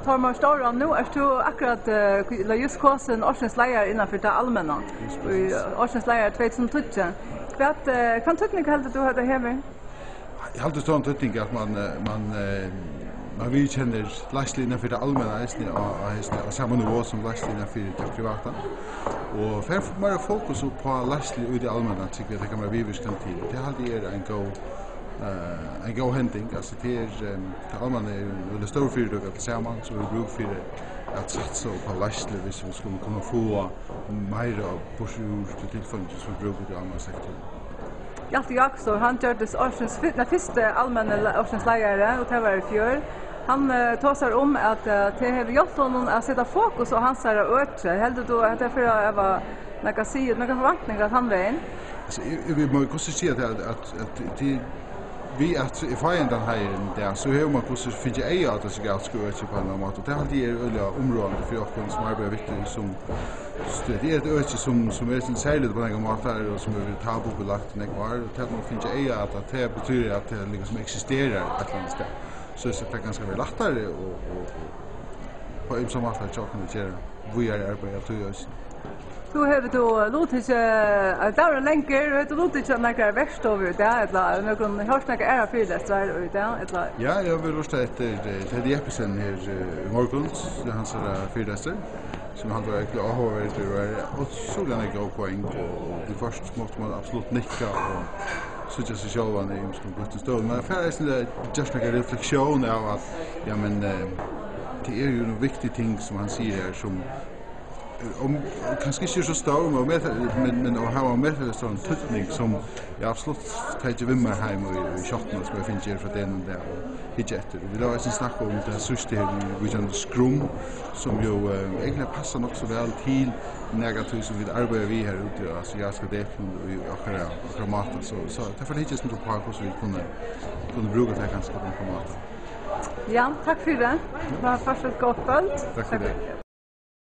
Tormar Storan, nu är du akkurat just kåsen Årsens lejare innanför det allmänna. Årsens lejare 2020. Kan tyckning helt du hade här? Jag hade sån tyckning att man vill känna lastlinjen för det allmänna och samma nivå som lastlinjen för det privata. Och för mer fokus på lastlinjen i det allmänna tycker jag det kan vara viviskan till. Det hade en go hunting alltså det allmänna är det stora företag att tillsammans så vi bruk för att satsa på lastlinjen hvis vi skulle kunna få mer på tillfället som vi brukar i andra sektorer. Hjalte Jaksson, han gjordes första allmänna Årsens lejare och det var i fjör. Han talar om att det har gjort honom att sätta fokus och hans ötre. Helt då att det för att vara några förväntningar att han var in. Alltså vi måste se att vi att i fienden här där så hur man måste finna att det ska gå på något sätt. Det har det öliga områden för oss som arbetar viktigt som det är ett öde som är särskilt på några måter och som är tabubelagt när kvar och det man finna att det betyder att det liksom existerar ett annat ställe. Så det ganska väl lättare och på en som att jag kan göra vi är arbetar till oss. Du har då låtit där längre du låtit några värst över det eller någon hörsnacka är fyllestrar ut där eller. Ja, jag vill lusta efter det episen här Morguns hans fyllestrar som han var verkligen och så den gå poäng och det först måste man absolut nicka och så just så själva när jag skulle gå stå men för är just en reflektion av att ja men det är ju en viktig ting som han säger här som om kanske inte så stor men och ha en med sån tutning som jag absolut tänkte vimma hem och shotten som jag finner för den där och hitjetter. Vi då är sen snacka om det system vi kan scrum som ju egentligen passar också väl till negativt som vi arbetar vi här ute alltså jag ska det och akromater så därför det inte på hur vi kunde bruka det kanske på akromater. Ja, tack för det. Det var först ett gott kväll. Tack för det.